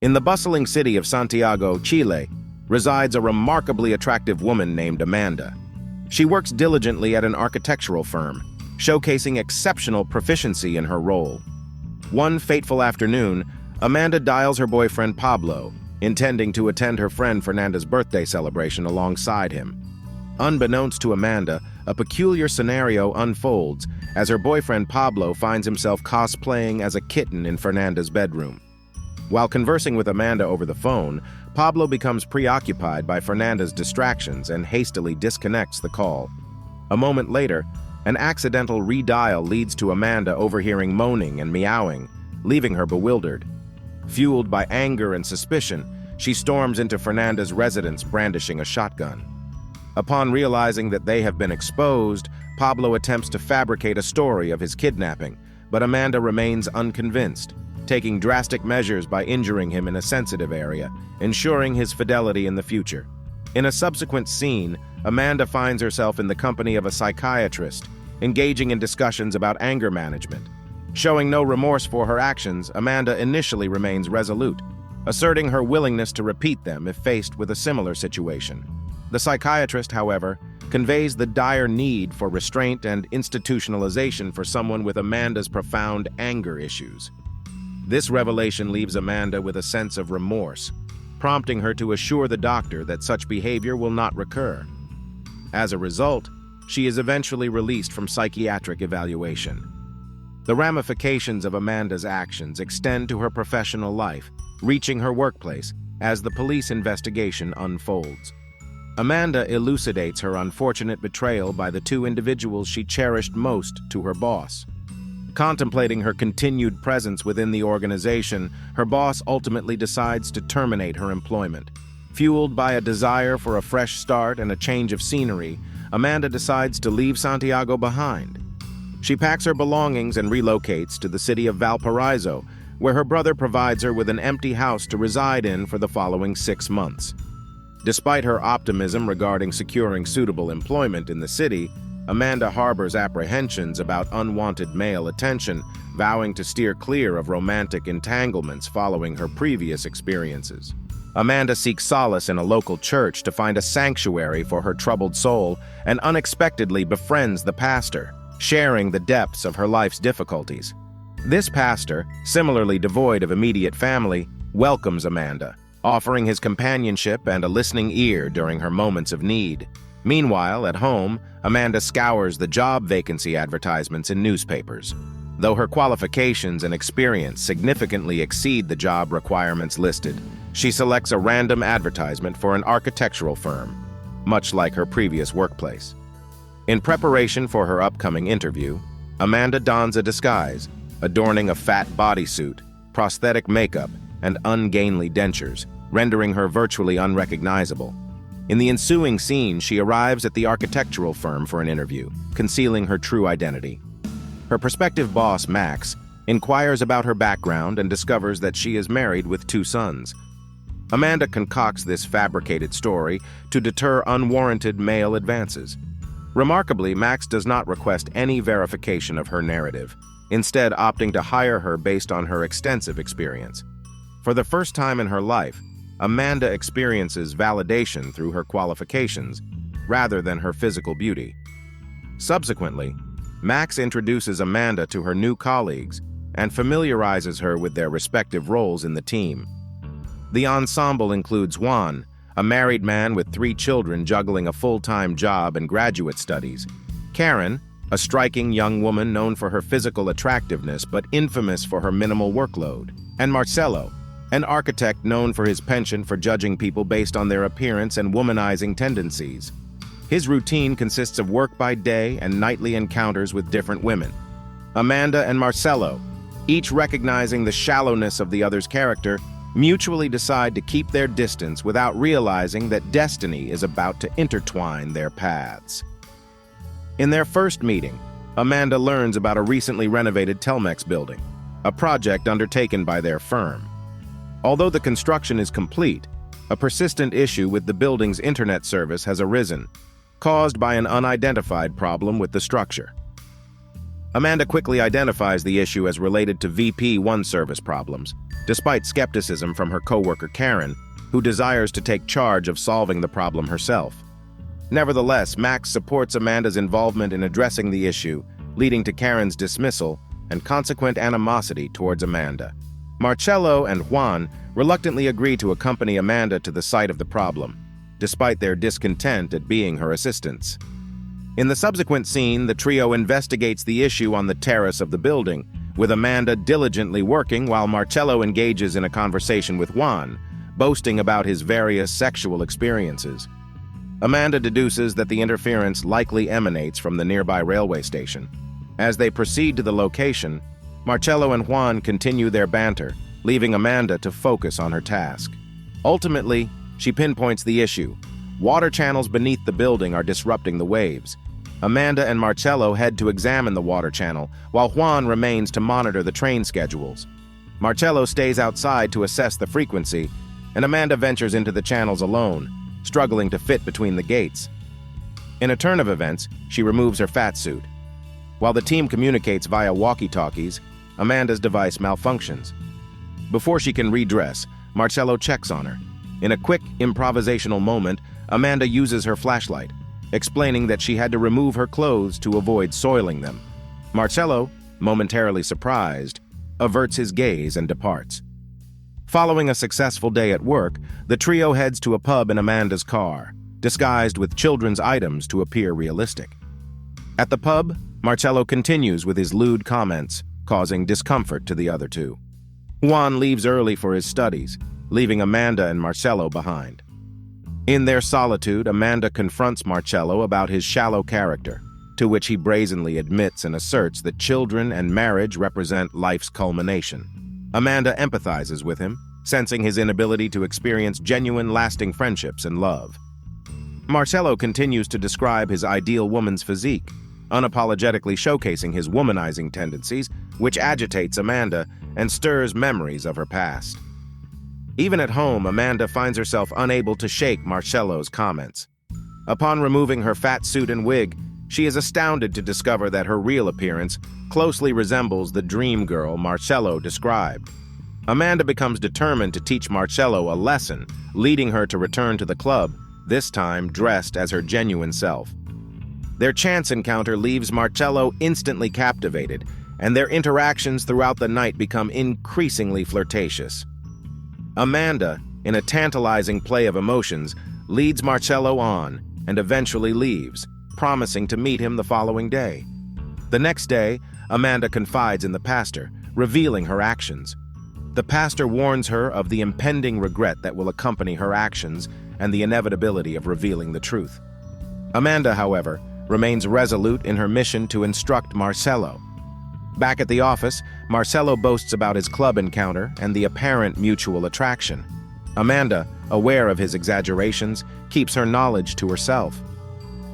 In the bustling city of Santiago, Chile, resides a remarkably attractive woman named Amanda. She works diligently at an architectural firm, showcasing exceptional proficiency in her role. One fateful afternoon, Amanda dials her boyfriend Pablo, intending to attend her friend Fernanda's birthday celebration alongside him. Unbeknownst to Amanda, a peculiar scenario unfolds as her boyfriend Pablo finds himself cosplaying as a kitten in Fernanda's bedroom. While conversing with Amanda over the phone, Pablo becomes preoccupied by Fernanda's distractions and hastily disconnects the call. A moment later, an accidental redial leads to Amanda overhearing moaning and meowing, leaving her bewildered. Fueled by anger and suspicion, she storms into Fernanda's residence brandishing a shotgun. Upon realizing that they have been exposed, Pablo attempts to fabricate a story of his kidnapping, but Amanda remains unconvinced, taking drastic measures by injuring him in a sensitive area, ensuring his fidelity in the future. In a subsequent scene, Amanda finds herself in the company of a psychiatrist, engaging in discussions about anger management. Showing no remorse for her actions, Amanda initially remains resolute, asserting her willingness to repeat them if faced with a similar situation. The psychiatrist, however, conveys the dire need for restraint and institutionalization for someone with Amanda's profound anger issues. This revelation leaves Amanda with a sense of remorse, prompting her to assure the doctor that such behavior will not recur. As a result, she is eventually released from psychiatric evaluation. The ramifications of Amanda's actions extend to her professional life, reaching her workplace as the police investigation unfolds. Amanda elucidates her unfortunate betrayal by the two individuals she cherished most to her boss. Contemplating her continued presence within the organization, her boss ultimately decides to terminate her employment. Fueled by a desire for a fresh start and a change of scenery, Amanda decides to leave Santiago behind. She packs her belongings and relocates to the city of Valparaiso, where her brother provides her with an empty house to reside in for the following 6 months. Despite her optimism regarding securing suitable employment in the city, Amanda harbors apprehensions about unwanted male attention, vowing to steer clear of romantic entanglements following her previous experiences. Amanda seeks solace in a local church to find a sanctuary for her troubled soul and unexpectedly befriends the pastor, sharing the depths of her life's difficulties. This pastor, similarly devoid of immediate family, welcomes Amanda, offering his companionship and a listening ear during her moments of need. Meanwhile, at home, Amanda scours the job vacancy advertisements in newspapers. Though her qualifications and experience significantly exceed the job requirements listed, she selects a random advertisement for an architectural firm, much like her previous workplace. In preparation for her upcoming interview, Amanda dons a disguise, adorning a fat bodysuit, prosthetic makeup, and ungainly dentures, rendering her virtually unrecognizable. In the ensuing scene, she arrives at the architectural firm for an interview, concealing her true identity. Her prospective boss, Max, inquires about her background and discovers that she is married with 2 sons. Amanda concocts this fabricated story to deter unwarranted male advances. Remarkably, Max does not request any verification of her narrative, instead opting to hire her based on her extensive experience. For the first time in her life, Amanda experiences validation through her qualifications, rather than her physical beauty. Subsequently, Max introduces Amanda to her new colleagues and familiarizes her with their respective roles in the team. The ensemble includes Juan, a married man with 3 children juggling a full-time job and graduate studies; Karen, a striking young woman known for her physical attractiveness but infamous for her minimal workload; and Marcelo, an architect known for his penchant for judging people based on their appearance and womanizing tendencies. His routine consists of work by day and nightly encounters with different women. Amanda and Marcelo, each recognizing the shallowness of the other's character, mutually decide to keep their distance without realizing that destiny is about to intertwine their paths. In their first meeting, Amanda learns about a recently renovated Telmex building, a project undertaken by their firm. Although the construction is complete, a persistent issue with the building's internet service has arisen, caused by an unidentified problem with the structure. Amanda quickly identifies the issue as related to VP1 service problems, despite skepticism from her coworker Karen, who desires to take charge of solving the problem herself. Nevertheless, Max supports Amanda's involvement in addressing the issue, leading to Karen's dismissal and consequent animosity towards Amanda. Marcello and Juan reluctantly agree to accompany Amanda to the site of the problem, despite their discontent at being her assistants. In the subsequent scene, the trio investigates the issue on the terrace of the building, with Amanda diligently working while Marcello engages in a conversation with Juan, boasting about his various sexual experiences. Amanda deduces that the interference likely emanates from the nearby railway station. As they proceed to the location, Marcello and Juan continue their banter, leaving Amanda to focus on her task. Ultimately, she pinpoints the issue. Water channels beneath the building are disrupting the waves. Amanda and Marcello head to examine the water channel, while Juan remains to monitor the train schedules. Marcello stays outside to assess the frequency, and Amanda ventures into the channels alone, struggling to fit between the gates. In a turn of events, she removes her fat suit. While the team communicates via walkie-talkies, Amanda's device malfunctions. Before she can redress, Marcello checks on her. In a quick, improvisational moment, Amanda uses her flashlight, explaining that she had to remove her clothes to avoid soiling them. Marcello, momentarily surprised, averts his gaze and departs. Following a successful day at work, the trio heads to a pub in Amanda's car, disguised with children's items to appear realistic. At the pub, Marcello continues with his lewd comments, causing discomfort to the other two. Juan leaves early for his studies, leaving Amanda and Marcello behind. In their solitude, Amanda confronts Marcello about his shallow character, to which he brazenly admits and asserts that children and marriage represent life's culmination. Amanda empathizes with him, sensing his inability to experience genuine, lasting friendships and love. Marcello continues to describe his ideal woman's physique, unapologetically showcasing his womanizing tendencies, which agitates Amanda and stirs memories of her past. Even at home, Amanda finds herself unable to shake Marcello's comments. Upon removing her fat suit and wig, she is astounded to discover that her real appearance closely resembles the dream girl Marcello described. Amanda becomes determined to teach Marcello a lesson, leading her to return to the club, this time dressed as her genuine self. Their chance encounter leaves Marcello instantly captivated, and their interactions throughout the night become increasingly flirtatious. Amanda, in a tantalizing play of emotions, leads Marcello on and eventually leaves, promising to meet him the following day. The next day, Amanda confides in the pastor, revealing her actions. The pastor warns her of the impending regret that will accompany her actions and the inevitability of revealing the truth. Amanda, however, remains resolute in her mission to instruct Marcello. Back at the office, Marcello boasts about his club encounter and the apparent mutual attraction. Amanda, aware of his exaggerations, keeps her knowledge to herself.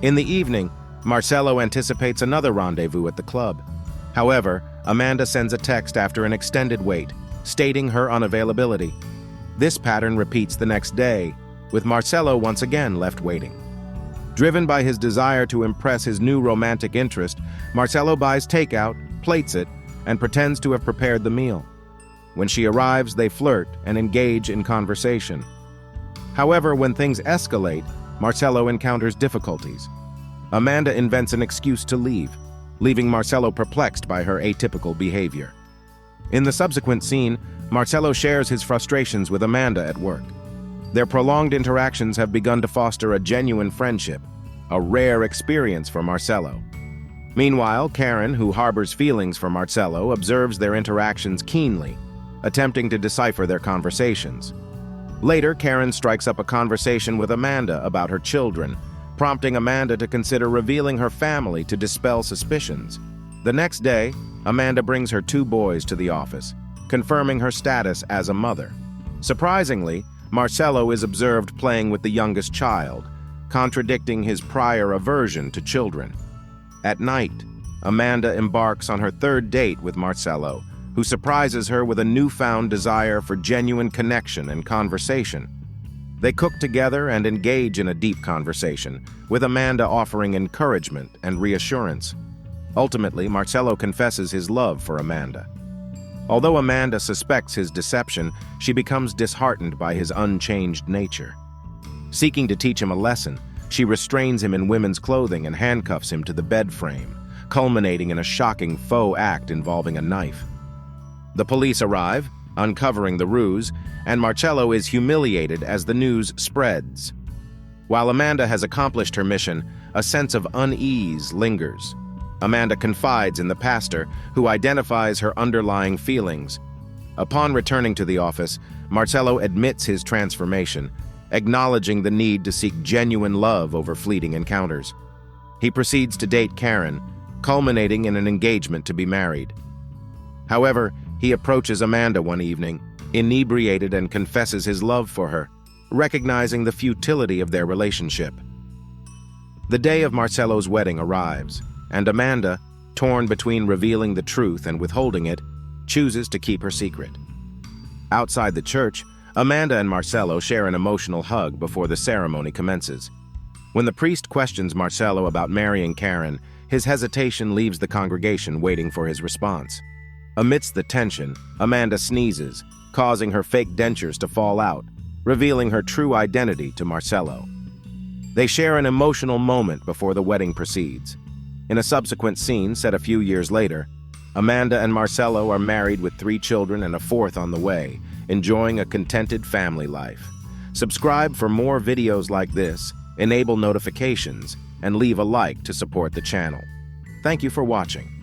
In the evening, Marcello anticipates another rendezvous at the club. However, Amanda sends a text after an extended wait, stating her unavailability. This pattern repeats the next day, with Marcello once again left waiting. Driven by his desire to impress his new romantic interest, Marcello buys takeout, plates it, and pretends to have prepared the meal. When she arrives, they flirt and engage in conversation. However, when things escalate, Marcello encounters difficulties. Amanda invents an excuse to leave, leaving Marcello perplexed by her atypical behavior. In the subsequent scene, Marcello shares his frustrations with Amanda at work. Their prolonged interactions have begun to foster a genuine friendship, a rare experience for Marcello. Meanwhile, Karen, who harbors feelings for Marcello, observes their interactions keenly, attempting to decipher their conversations. Later, Karen strikes up a conversation with Amanda about her children, prompting Amanda to consider revealing her family to dispel suspicions. The next day, Amanda brings her 2 boys to the office, confirming her status as a mother. Surprisingly, Marcello is observed playing with the youngest child, contradicting his prior aversion to children. At night, Amanda embarks on her 3rd date with Marcello, who surprises her with a newfound desire for genuine connection and conversation. They cook together and engage in a deep conversation, with Amanda offering encouragement and reassurance. Ultimately, Marcello confesses his love for Amanda. Although Amanda suspects his deception, she becomes disheartened by his unchanged nature. Seeking to teach him a lesson, she restrains him in women's clothing and handcuffs him to the bed frame, culminating in a shocking faux act involving a knife. The police arrive, uncovering the ruse, and Marcello is humiliated as the news spreads. While Amanda has accomplished her mission, a sense of unease lingers. Amanda confides in the pastor, who identifies her underlying feelings. Upon returning to the office, Marcello admits his transformation, acknowledging the need to seek genuine love over fleeting encounters. He proceeds to date Karen, culminating in an engagement to be married. However, he approaches Amanda one evening, inebriated, and confesses his love for her, recognizing the futility of their relationship. The day of Marcello's wedding arrives, and Amanda, torn between revealing the truth and withholding it, chooses to keep her secret. Outside the church, Amanda and Marcello share an emotional hug before the ceremony commences. When the priest questions Marcello about marrying Karen, his hesitation leaves the congregation waiting for his response. Amidst the tension, Amanda sneezes, causing her fake dentures to fall out, revealing her true identity to Marcello. They share an emotional moment before the wedding proceeds. In a subsequent scene set a few years later, Amanda and Marcello are married with 3 children and a 4th on the way, enjoying a contented family life. Subscribe for more videos like this, enable notifications, and leave a like to support the channel. Thank you for watching.